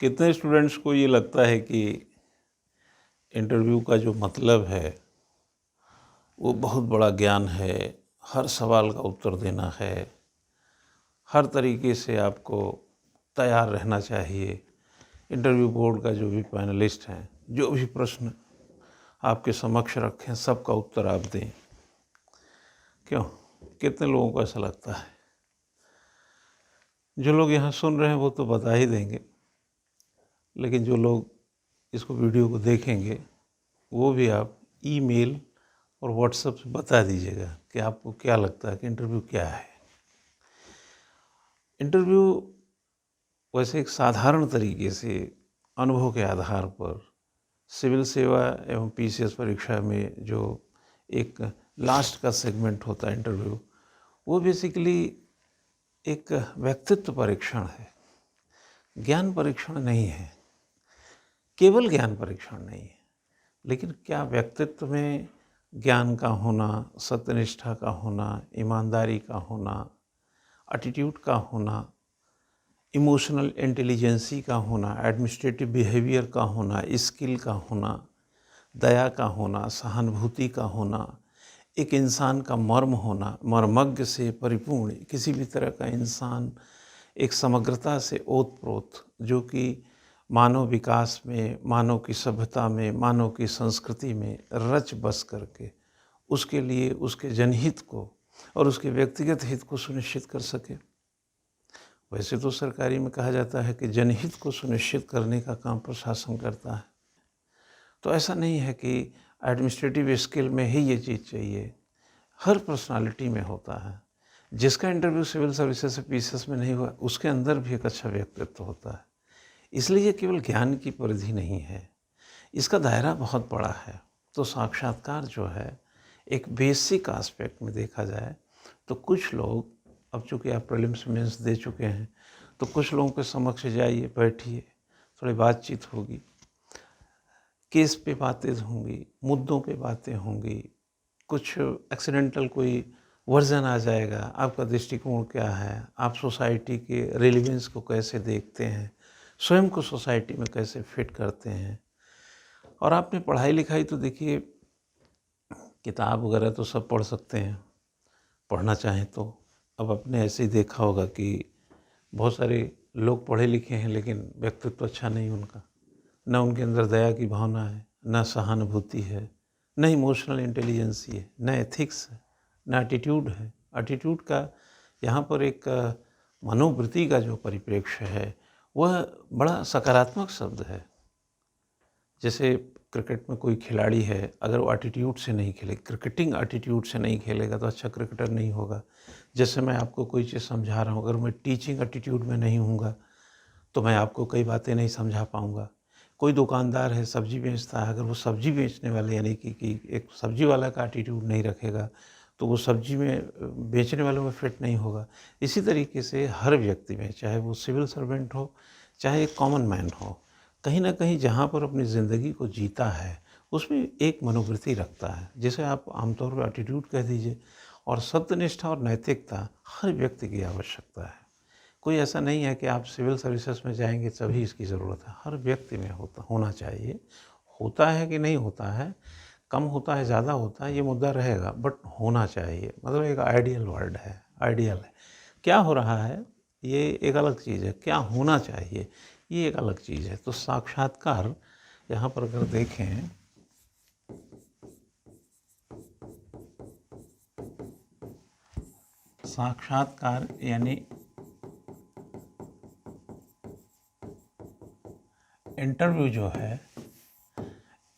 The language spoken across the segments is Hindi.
कितने स्टूडेंट्स को ये लगता है कि इंटरव्यू का जो मतलब है वो बहुत बड़ा ज्ञान है, हर सवाल का उत्तर देना है, हर तरीके से आपको तैयार रहना चाहिए। इंटरव्यू बोर्ड का जो भी पैनलिस्ट हैं, जो भी प्रश्न आपके समक्ष रखें, सबका उत्तर आप दें। क्यों? कितने लोगों को ऐसा लगता है? जो लोग यहाँ सुन रहे हैं वो तो बता ही देंगे, लेकिन जो लोग इसको वीडियो को देखेंगे वो भी आप ईमेल और व्हाट्सएप से बता दीजिएगा कि आपको क्या लगता है कि इंटरव्यू क्या है। इंटरव्यू वैसे एक साधारण तरीके से अनुभव के आधार पर सिविल सेवा एवं पीसीएस परीक्षा में जो एक लास्ट का सेगमेंट होता है इंटरव्यू, वो बेसिकली एक व्यक्तित्व परीक्षण है, ज्ञान परीक्षण नहीं है। केवल ज्ञान परीक्षण नहीं है, लेकिन क्या व्यक्तित्व में ज्ञान का होना, सत्यनिष्ठा का होना, ईमानदारी का होना, एटीट्यूड का होना, इमोशनल इंटेलिजेंसी का होना, एडमिनिस्ट्रेटिव बिहेवियर का होना, स्किल का होना, दया का होना, सहानुभूति का होना, एक इंसान का मर्म होना, मर्मज्ञ से परिपूर्ण किसी भी तरह का इंसान, एक समग्रता से ओतप्रोत जो कि मानव विकास में, मानव की सभ्यता में, मानव की संस्कृति में रच बस करके उसके लिए उसके जनहित को और उसके व्यक्तिगत हित को सुनिश्चित कर सके। वैसे तो सरकारी में कहा जाता है कि जनहित को सुनिश्चित करने का काम प्रशासन करता है, तो ऐसा नहीं है कि एडमिनिस्ट्रेटिव स्किल में ही ये चीज़ चाहिए, हर पर्सनालिटी में होता है। जिसका इंटरव्यू सिविल सर्विसेज से पीसीएस में नहीं हुआ, उसके अंदर भी एक अच्छा व्यक्तित्व होता है। इसलिए ये केवल ज्ञान की परिधि नहीं है, इसका दायरा बहुत बड़ा है। तो साक्षात्कार जो है एक बेसिक एस्पेक्ट में देखा जाए तो कुछ लोग, अब चूँकि आप प्रीलिम्स मेंस दे चुके हैं, तो कुछ लोगों के समक्ष जाइए, बैठिए, थोड़ी बातचीत होगी, केस पे बातें होंगी, मुद्दों पे बातें होंगी, कुछ एक्सीडेंटल कोई वर्जन आ जाएगा, आपका दृष्टिकोण क्या है, आप सोसाइटी के रेलिवेंस को कैसे देखते हैं, स्वयं को सोसाइटी में कैसे फिट करते हैं। और आपने पढ़ाई लिखाई तो देखिए, किताब वगैरह तो सब पढ़ सकते हैं, पढ़ना चाहें तो। अब आपने ऐसे ही देखा होगा कि बहुत सारे लोग पढ़े लिखे हैं लेकिन व्यक्तित्व अच्छा नहीं उनका, न उनके अंदर दया की भावना है, न सहानुभूति है, न इमोशनल इंटेलिजेंसी है, न एथिक्स है, न एटीट्यूड है। एटीट्यूड का यहाँ पर एक मनोवृत्ति का जो परिप्रेक्ष्य है वह बड़ा सकारात्मक शब्द है। जैसे क्रिकेट में कोई खिलाड़ी है, अगर वो एटीट्यूड से नहीं खेले, क्रिकेटिंग एटीट्यूड से नहीं खेलेगा तो अच्छा क्रिकेटर नहीं होगा। जैसे मैं आपको कोई चीज़ समझा रहा हूँ, अगर मैं टीचिंग एटीट्यूड में नहीं हूँगा तो मैं आपको कई बातें नहीं समझा पाऊँगा। कोई दुकानदार है, सब्ज़ी बेचता है, अगर वो सब्ज़ी बेचने वाले यानी कि एक सब्ज़ी वाला का एटीट्यूड नहीं रखेगा तो वो सब्ज़ी में बेचने वालों में फिट नहीं होगा। इसी तरीके से हर व्यक्ति में, चाहे वो सिविल सर्वेंट हो, चाहे एक कॉमन मैन हो, कहीं ना कहीं जहाँ पर अपनी ज़िंदगी को जीता है उसमें एक मनोवृत्ति रखता है, जिसे आप आमतौर पर एटीट्यूड कह दीजिए। और सत्यनिष्ठा और नैतिकता हर व्यक्ति की आवश्यकता है। कोई ऐसा नहीं है कि आप सिविल सर्विसेज में जाएंगे तभी इसकी ज़रूरत है, हर व्यक्ति में होना चाहिए। होता है कि नहीं होता है, कम होता है, ज़्यादा होता है, ये मुद्दा रहेगा, बट होना चाहिए। मतलब एक आइडियल वर्ड है, आइडियल है। क्या हो रहा है ये एक अलग चीज़ है, क्या होना चाहिए ये एक अलग चीज़ है। तो साक्षात्कार यहाँ पर अगर देखें, साक्षात्कार यानी इंटरव्यू जो है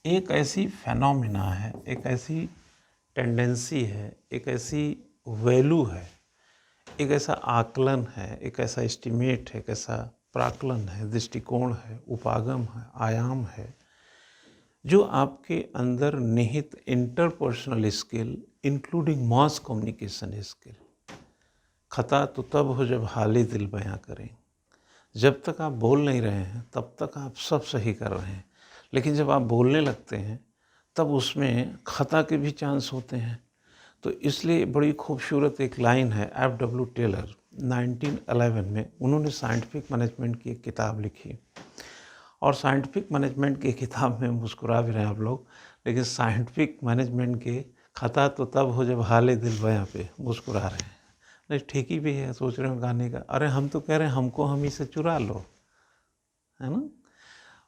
एक ऐसी फेनोमिना है, एक ऐसी टेंडेंसी है, एक ऐसी वैल्यू है, एक ऐसा आकलन है, एक ऐसा एस्टिमेट है, एक ऐसा प्राकलन है, दृष्टिकोण है, उपागम है, आयाम है, जो आपके अंदर निहित interpersonal skill including mass communication skill. खता तो तब हो जब हाली दिल बयां करें। जब तक आप बोल नहीं रहे हैं तब तक आप सब सही कर रहे हैं, लेकिन जब आप बोलने लगते हैं तब उसमें खता के भी चांस होते हैं। तो इसलिए बड़ी खूबसूरत एक लाइन है, F.W. टेलर 1911 में उन्होंने साइंटिफिक मैनेजमेंट की एक किताब लिखी। और साइंटिफिक मैनेजमेंट की किताब में मुस्कुरा भी रहे हैं आप लोग, लेकिन साइंटिफिक मैनेजमेंट के खता तो तब हो जब हाले दिल बयां पे मुस्कुरा रहे हैं। नहीं, ठीक ही भी है, सोच रहे हो गाने का, अरे हम तो कह रहे हैं हमको हम ही से चुरा लो, है ना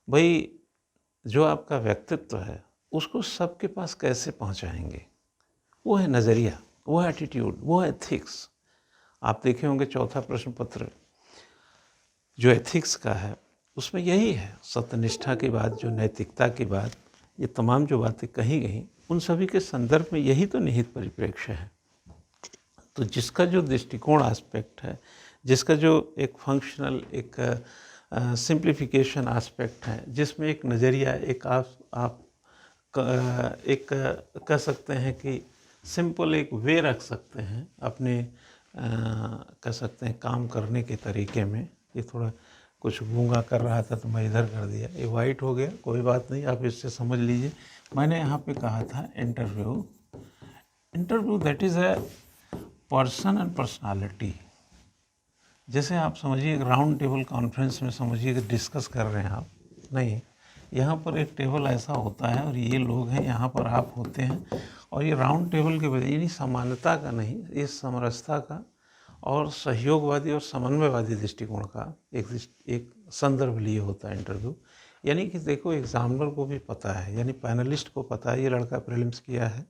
भाई। जो आपका व्यक्तित्व है उसको सबके पास कैसे पहुंचाएंगे, वो है नज़रिया, वो है एटीट्यूड, वो है एथिक्स। आप देखे होंगे चौथा प्रश्न पत्र जो एथिक्स का है उसमें यही है, सत्यनिष्ठा की बात, जो नैतिकता की बात, ये तमाम जो बातें कही गई उन सभी के संदर्भ में यही तो निहित परिप्रेक्ष्य है। तो जिसका जो दृष्टिकोण एस्पेक्ट है, जिसका जो एक फंक्शनल, एक सिंप्लीफिकेशन एस्पेक्ट है, जिसमें एक नज़रिया, एक आप एक कह सकते हैं कि सिंपल एक वे रख सकते हैं अपने कह सकते हैं काम करने के तरीके में। ये थोड़ा कुछ गूंगा कर रहा था तो मैं इधर कर दिया, ये वाइट हो गया, कोई बात नहीं, आप इससे समझ लीजिए। मैंने यहाँ पे कहा था interview that is a person and personality. जैसे आप समझिए राउंड टेबल कॉन्फ्रेंस में समझिए कि डिस्कस कर रहे हैं आप, नहीं, यहाँ पर एक टेबल ऐसा होता है और ये लोग हैं, यहाँ पर आप होते हैं, और ये राउंड टेबल के वजह, यानी समानता का नहीं, ये समरसता का और सहयोगवादी और समन्वयवादी दृष्टिकोण का एक संदर्भ लिए होता है इंटरव्यू। यानी कि देखो एग्जामिनर को भी पता है, यानी पैनलिस्ट को पता है ये लड़का प्रीलिम्स किया है,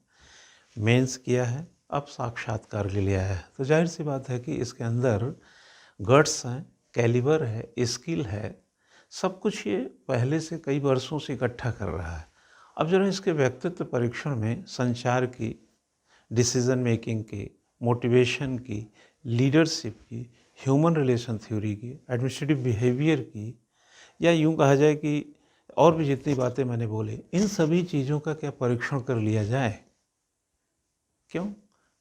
मेंस किया है, अब साक्षात्कार ले लिया है, तो जाहिर सी बात है कि इसके अंदर गट्स हैं, कैलिबर है, स्किल है, सब कुछ ये पहले से कई वर्षों से इकट्ठा कर रहा है। अब जरा इसके व्यक्तित्व परीक्षण में संचार की, डिसीजन मेकिंग की, मोटिवेशन की, लीडरशिप की, ह्यूमन रिलेशन थ्योरी की, एडमिनिस्ट्रेटिव बिहेवियर की, या यूं कहा जाए कि और भी जितनी बातें मैंने बोले, इन सभी चीज़ों का क्या परीक्षण कर लिया जाए? क्यों?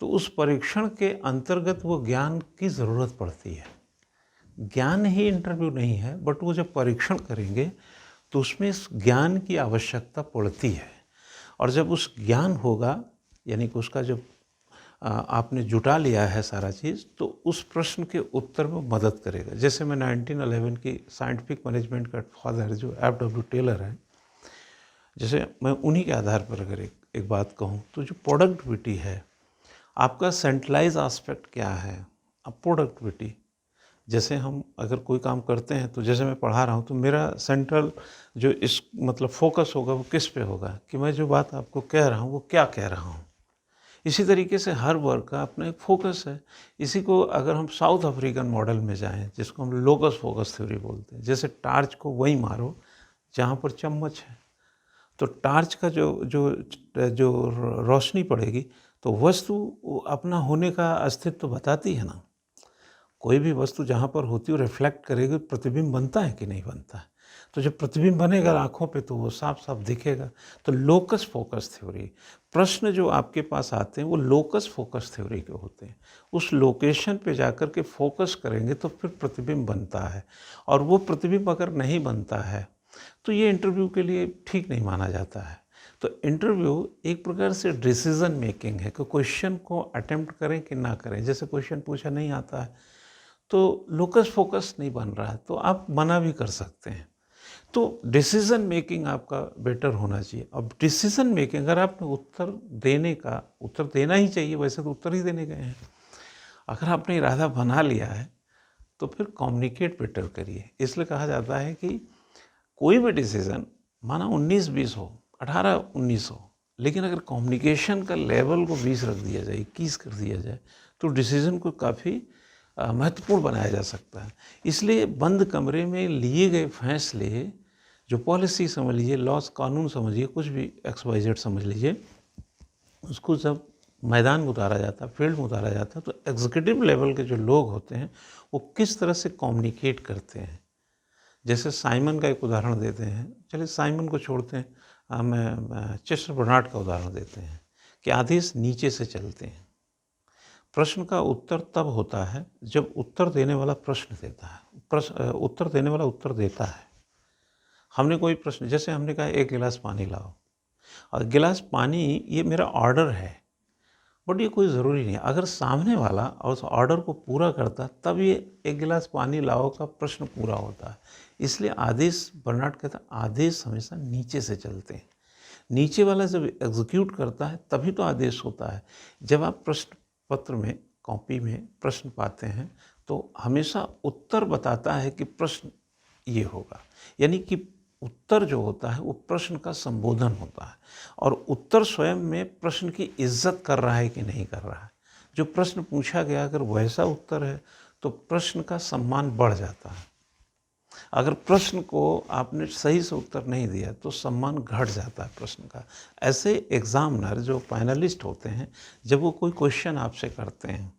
तो उस परीक्षण के अंतर्गत वो ज्ञान की ज़रूरत पड़ती है। ज्ञान ही इंटरव्यू नहीं है, बट वो जब परीक्षण करेंगे तो उसमें इस ज्ञान की आवश्यकता पड़ती है। और जब उस ज्ञान होगा, यानी कि उसका जब आपने जुटा लिया है सारा चीज़, तो उस प्रश्न के उत्तर में मदद करेगा। जैसे मैं 1911 की साइंटिफिक मैनेजमेंट का फादर जो एफ.डब्ल्यू. टेलर हैं, जैसे मैं उन्हीं के आधार पर अगर एक बात कहूँ तो जो प्रोडक्टिविटी है, आपका सेंट्रलाइज एस्पेक्ट क्या है? अब प्रोडक्टिविटी, जैसे हम अगर कोई काम करते हैं तो जैसे मैं पढ़ा रहा हूँ तो मेरा सेंट्रल जो इस मतलब फोकस होगा वो किस पे होगा कि मैं जो बात आपको कह रहा हूँ वो क्या कह रहा हूँ। इसी तरीके से हर वर्क का अपना एक फोकस है। इसी को अगर हम साउथ अफ्रीकन मॉडल में जाएं, जिसको हम लोकस फोकस थ्योरी बोलते हैं, जैसे टार्च को वहीं मारो जहाँ पर चम्मच है, तो टार्च का जो जो जो रोशनी पड़ेगी तो वस्तु अपना होने का अस्तित्व बताती है ना। कोई भी वस्तु जहाँ पर होती है वो रिफ्लेक्ट करेगी, प्रतिबिंब बनता है कि नहीं बनता है। तो जब प्रतिबिंब बनेगा आँखों पे तो वो साफ साफ दिखेगा। तो लोकस फोकस थ्योरी, प्रश्न जो आपके पास आते हैं वो लोकस फोकस थ्योरी के होते हैं। उस लोकेशन पे जाकर के फोकस करेंगे तो फिर प्रतिबिंब बनता है, और वो प्रतिबिंब अगर नहीं बनता है तो ये इंटरव्यू के लिए ठीक नहीं माना जाता है। तो इंटरव्यू एक प्रकार से डिसीजन मेकिंग है कि क्वेश्चन को अटेम्प्ट करें कि ना करें। जैसे क्वेश्चन पूछा नहीं आता है तो लोकस फोकस नहीं बन रहा है तो आप मना भी कर सकते हैं। तो डिसीजन मेकिंग आपका बेटर होना चाहिए। अब डिसीजन मेकिंग, अगर आपने उत्तर देना ही चाहिए, वैसे तो उत्तर ही देने गए हैं, अगर आपने इरादा बना लिया है तो फिर कम्युनिकेट बेटर करिए। इसलिए कहा जाता है कि कोई भी डिसीज़न माना 19-20 हो, 18-19 हो, लेकिन अगर कम्युनिकेशन का लेवल को 20 रख दिया जाए, 21 कर दिया जाए, तो डिसीज़न को काफ़ी महत्वपूर्ण बनाया जा सकता है। इसलिए बंद कमरे में लिए गए फैसले, जो पॉलिसी समझ लीजिए, लॉस, कानून समझिए, कुछ भी XYZ समझ लीजिए, उसको जब मैदान में उतारा जाता है, फील्ड में उतारा जाता है, तो एग्जीक्यूटिव लेवल के जो लोग होते हैं वो किस तरह से कम्युनिकेट करते हैं। जैसे साइमन का एक उदाहरण देते हैं, चलिए साइमन को छोड़ते हैं, मैं चेस्टर बर्नार्ड का उदाहरण देते हैं कि आदेश नीचे से चलते हैं। प्रश्न का उत्तर तब होता है जब उत्तर देने वाला प्रश्न देता है, उत्तर देने वाला उत्तर देता है। हमने कोई प्रश्न, जैसे हमने कहा 1 गिलास पानी लाओ, और गिलास पानी ये मेरा ऑर्डर है, बट ये कोई ज़रूरी नहीं है। अगर सामने वाला उस ऑर्डर को पूरा करता तब ये एक गिलास पानी लाओ का प्रश्न पूरा होता है। इसलिए आदेश, बर्नार्ड कहता है आदेश हमेशा नीचे से चलते हैं। नीचे वाला जब एग्जीक्यूट करता है तभी तो आदेश होता है। जब आप प्रश्न पत्र में, कॉपी में प्रश्न पाते हैं तो हमेशा उत्तर बताता है कि प्रश्न ये होगा, यानी कि उत्तर जो होता है वो प्रश्न का संबोधन होता है और उत्तर स्वयं में प्रश्न की इज्जत कर रहा है कि नहीं कर रहा है। जो प्रश्न पूछा गया अगर वैसा उत्तर है तो प्रश्न का सम्मान बढ़ जाता है। अगर प्रश्न को आपने सही से उत्तर नहीं दिया तो सम्मान घट जाता है प्रश्न का। ऐसे एग्जामिनर जो पैनलिस्ट होते हैं, जब वो कोई क्वेश्चन आपसे करते हैं,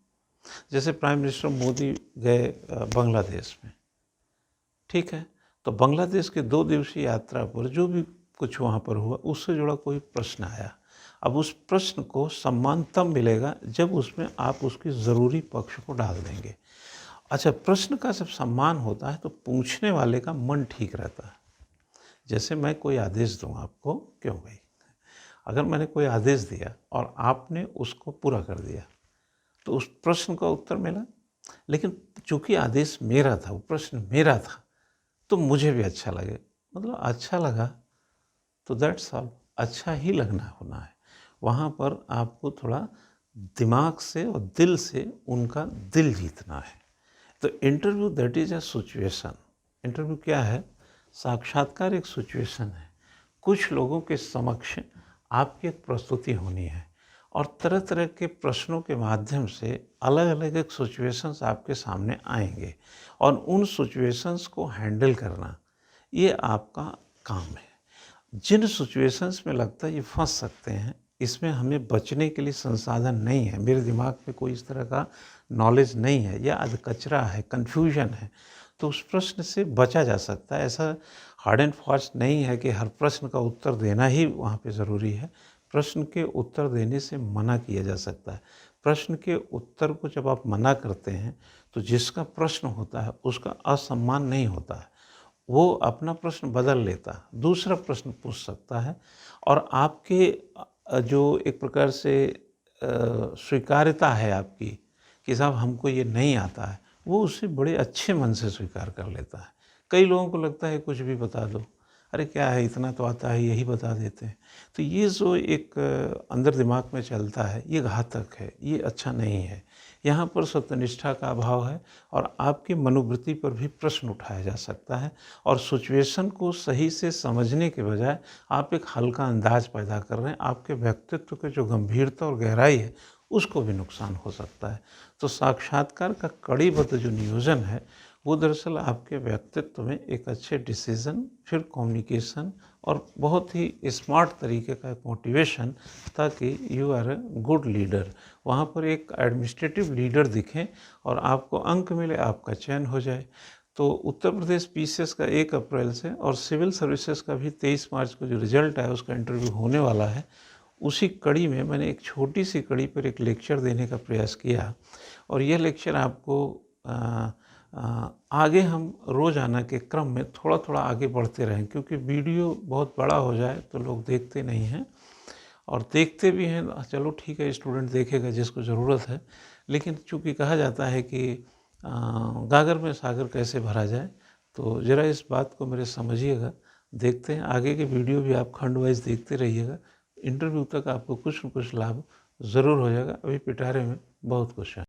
जैसे प्राइम मिनिस्टर मोदी गए बांग्लादेश में, ठीक है, तो बांग्लादेश के 2 दिवसीय यात्रा पर जो भी कुछ वहाँ पर हुआ उससे जुड़ा कोई प्रश्न आया। अब उस प्रश्न को सम्मान तब मिलेगा जब उसमें आप उसकी ज़रूरी पक्ष को डाल देंगे। अच्छा, प्रश्न का जब सम्मान होता है तो पूछने वाले का मन ठीक रहता है। जैसे मैं कोई आदेश दूँ आपको, क्यों भाई, अगर मैंने कोई आदेश दिया और आपने उसको पूरा कर दिया तो उस प्रश्न का उत्तर मिला, लेकिन चूंकि आदेश मेरा था, वो प्रश्न मेरा था, तो मुझे भी अच्छा लगे, मतलब अच्छा लगा तो दैट्स ऑल, अच्छा ही लगना होना है। वहाँ पर आपको थोड़ा दिमाग से और दिल से उनका दिल जीतना है। तो interview that is a situation. Interview क्या है? साक्षात्कार एक सिचुएशन है। कुछ लोगों के समक्ष आपकी एक प्रस्तुति होनी है और तरह तरह के प्रश्नों के माध्यम से अलग अलग एक सिचुएशंस आपके सामने आएंगे और उन सिचुएशंस को हैंडल करना ये आपका काम है। जिन सिचुएशंस में लगता है ये फंस सकते हैं, इसमें हमें बचने के लिए संसाधन नहीं है, मेरे दिमाग में कोई इस तरह का नॉलेज नहीं है या कचरा है, कन्फ्यूजन है, तो उस प्रश्न से बचा जा सकता है। ऐसा हार्ड एंड फास्ट नहीं है कि हर प्रश्न का उत्तर देना ही वहाँ पे ज़रूरी है। प्रश्न के उत्तर देने से मना किया जा सकता है। प्रश्न के उत्तर को जब आप मना करते हैं तो जिसका प्रश्न होता है उसका असम्मान नहीं होता है, वो अपना प्रश्न बदल लेता, दूसरा प्रश्न पूछ सकता है और आपके जो एक प्रकार से स्वीकार्यता है आपकी कि साहब हमको ये नहीं आता है, वो उसे बड़े अच्छे मन से स्वीकार कर लेता है। कई लोगों को लगता है कुछ भी बता दो, अरे क्या है, इतना तो आता है, यही बता देते हैं। तो ये जो एक अंदर दिमाग में चलता है ये घातक है, ये अच्छा नहीं है। यहाँ पर सत्यनिष्ठा का अभाव है और आपकी मनोवृत्ति पर भी प्रश्न उठाया जा सकता है और सिचुएशन को सही से समझने के बजाय आप एक हल्का अंदाज पैदा कर रहे हैं। आपके व्यक्तित्व के जो गंभीरता और गहराई है उसको भी नुकसान हो सकता है। तो साक्षात्कार का कड़ीबद्ध जो नियोजन है वो दरअसल आपके व्यक्तित्व में एक अच्छे डिसीजन, फिर कम्युनिकेशन और बहुत ही स्मार्ट तरीके का एक मोटिवेशन, ताकि you are a good leader, वहाँ पर एक एडमिनिस्ट्रेटिव लीडर दिखें और आपको अंक मिले, आपका चयन हो जाए। तो उत्तर प्रदेश पीसीएस का 1 अप्रैल से और सिविल सर्विसेज का भी 23 मार्च को जो रिजल्ट आया उसका इंटरव्यू होने वाला है। उसी कड़ी में मैंने एक छोटी सी कड़ी पर एक लेक्चर देने का प्रयास किया और यह लेक्चर आपको आगे हम रोज़ाना के क्रम में थोड़ा थोड़ा आगे बढ़ते रहें, क्योंकि वीडियो बहुत बड़ा हो जाए तो लोग देखते नहीं हैं और देखते भी हैं, चलो ठीक है स्टूडेंट देखेगा जिसको ज़रूरत है, लेकिन चूँकि कहा जाता है कि गागर में सागर कैसे भरा जाए, तो ज़रा इस बात को मेरे समझिएगा। देखते हैं आगे के वीडियो भी आप खंड वाइज देखते रहिएगा, इंटरव्यू तक आपको कुछ न कुछ लाभ ज़रूर हो जाएगा। अभी पिटारे में बहुत कुछ है।